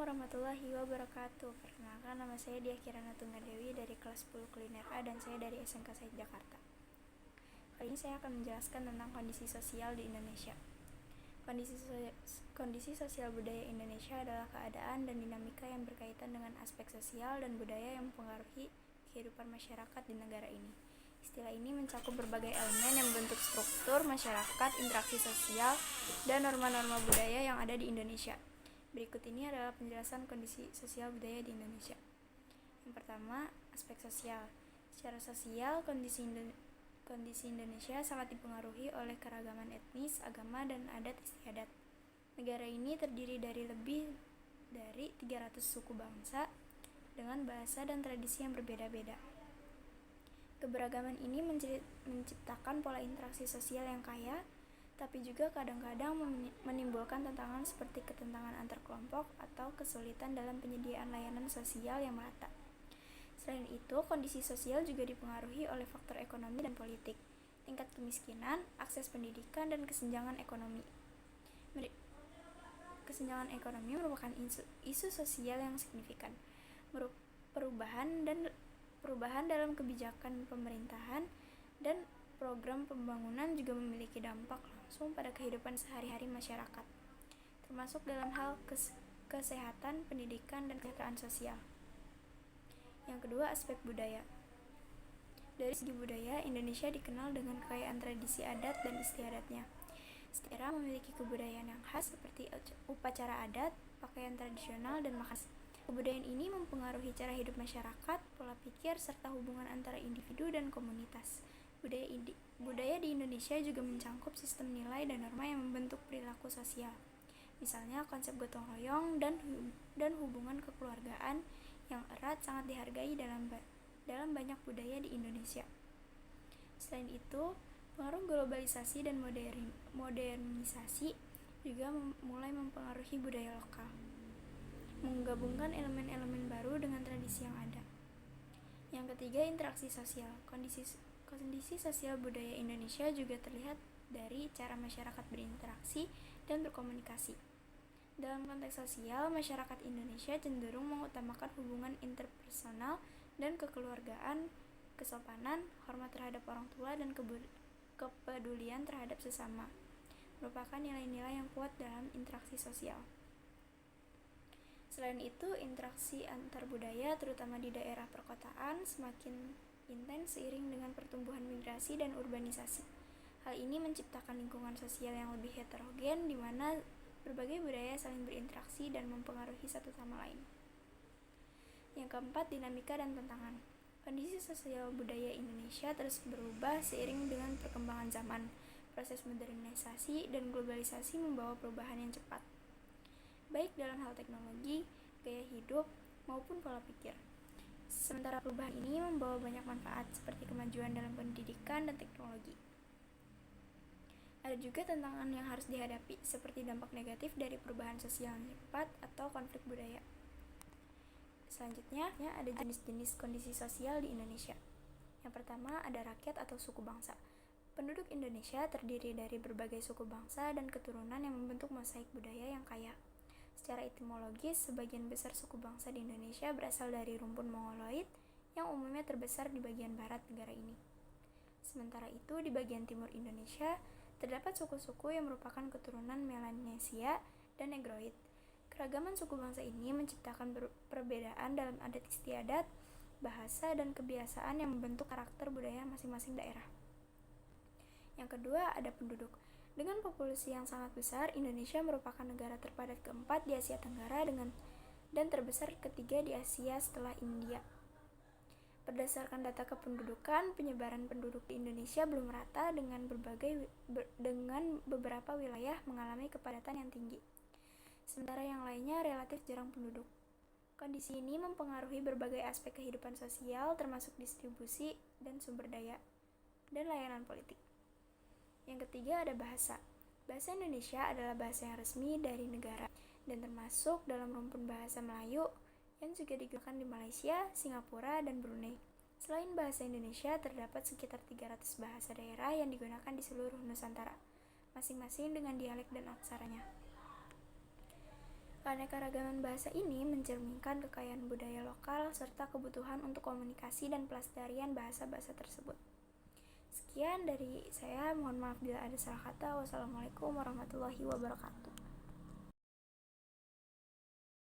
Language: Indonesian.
warahmatullahi wabarakatuh. Perkenalkan, nama saya Diah Kirana Tunggadewi dari kelas 10 Kuliner A dan saya dari SMK Said Jakarta. Kali ini saya akan menjelaskan tentang kondisi sosial di Indonesia. Kondisi sosial budaya Indonesia adalah keadaan dan dinamika yang berkaitan dengan aspek sosial dan budaya yang mempengaruhi kehidupan masyarakat di negara ini. Istilah ini mencakup berbagai elemen yang membentuk struktur masyarakat, interaksi sosial, dan norma-norma budaya yang ada di Indonesia. Berikut ini adalah penjelasan kondisi sosial budaya di Indonesia. Yang pertama, aspek sosial. Secara sosial, kondisi Indonesia sangat dipengaruhi oleh keragaman etnis, agama, dan adat istiadat. Negara ini terdiri dari lebih dari 300 suku bangsa dengan bahasa dan tradisi yang berbeda-beda. Keberagaman ini menciptakan pola interaksi sosial yang kaya, tapi juga kadang-kadang menimbulkan tantangan seperti ketentangan antar kelompok atau kesulitan dalam penyediaan layanan sosial yang merata. Selain itu, kondisi sosial juga dipengaruhi oleh faktor ekonomi dan politik, tingkat kemiskinan, akses pendidikan, dan kesenjangan ekonomi. Kesenjangan ekonomi merupakan isu sosial yang signifikan. Perubahan dalam kebijakan pemerintahan dan program pembangunan juga memiliki dampak langsung pada kehidupan sehari-hari masyarakat, termasuk dalam hal kesehatan, pendidikan, dan kesejahteraan sosial. Yang kedua, aspek budaya. Dari segi budaya, Indonesia dikenal dengan kekayaan tradisi adat dan istiadatnya. Setiap daerah memiliki kebudayaan yang khas seperti upacara adat, pakaian tradisional, dan makanan. Kebudayaan ini mempengaruhi cara hidup masyarakat, pola pikir, serta hubungan antara individu dan komunitas. Budaya di Indonesia juga mencangkup sistem nilai dan norma yang membentuk perilaku sosial. Misalnya konsep gotong royong dan hubungan kekeluargaan yang erat sangat dihargai dalam banyak budaya di Indonesia. Selain itu, pengaruh globalisasi dan modernisasi juga mulai mempengaruhi budaya lokal, menggabungkan elemen-elemen baru dengan tradisi yang ada. Yang ketiga, interaksi sosial. Kondisi sosial budaya Indonesia juga terlihat dari cara masyarakat berinteraksi dan berkomunikasi. Dalam konteks sosial, masyarakat Indonesia cenderung mengutamakan hubungan interpersonal dan kekeluargaan, kesopanan, hormat terhadap orang tua, dan kepedulian terhadap sesama, merupakan nilai-nilai yang kuat dalam interaksi sosial. Selain itu, interaksi antar budaya, terutama di daerah perkotaan, semakin intens seiring dengan pertumbuhan migrasi dan urbanisasi. Hal ini menciptakan lingkungan sosial yang lebih heterogen, di mana berbagai budaya saling berinteraksi dan mempengaruhi satu sama lain. Yang keempat, dinamika dan tantangan. Kondisi sosial budaya Indonesia terus berubah seiring dengan perkembangan zaman. Proses modernisasi dan globalisasi membawa perubahan yang cepat, baik dalam hal teknologi, gaya hidup, maupun pola pikir. Sementara perubahan ini membawa banyak manfaat seperti kemajuan dalam pendidikan dan teknologi. Ada juga tantangan yang harus dihadapi seperti dampak negatif dari perubahan sosial yang cepat atau konflik budaya. Selanjutnya, ada jenis-jenis kondisi sosial di Indonesia. Yang pertama, ada rakyat atau suku bangsa. Penduduk Indonesia terdiri dari berbagai suku bangsa dan keturunan yang membentuk mosaik budaya yang kaya. Secara etimologis, sebagian besar suku bangsa di Indonesia berasal dari rumpun Mongoloid yang umumnya terbesar di bagian barat negara ini. Sementara itu, di bagian timur Indonesia, terdapat suku-suku yang merupakan keturunan Melanesia dan Negroid. Keragaman suku bangsa ini menciptakan perbedaan dalam adat istiadat, bahasa, dan kebiasaan yang membentuk karakter budaya masing-masing daerah. Yang kedua, ada penduduk. Dengan populasi yang sangat besar, Indonesia merupakan negara terpadat keempat di Asia Tenggara dan terbesar ketiga di Asia setelah India. Berdasarkan data kependudukan, penyebaran penduduk di Indonesia belum rata dengan beberapa wilayah mengalami kepadatan yang tinggi, sementara yang lainnya relatif jarang penduduk. Kondisi ini mempengaruhi berbagai aspek kehidupan sosial, termasuk distribusi dan sumber daya, dan layanan politik. Yang ketiga, ada bahasa. Bahasa Indonesia adalah bahasa yang resmi dari negara dan termasuk dalam rumpun bahasa Melayu yang juga digunakan di Malaysia, Singapura, dan Brunei. Selain bahasa Indonesia, terdapat sekitar 300 bahasa daerah yang digunakan di seluruh Nusantara, masing-masing dengan dialek dan aksaranya. Keanekaragaman bahasa ini mencerminkan kekayaan budaya lokal serta kebutuhan untuk komunikasi dan pelestarian bahasa-bahasa tersebut. Sekian dari saya, mohon maaf bila ada salah kata. Wassalamualaikum warahmatullahi wabarakatuh.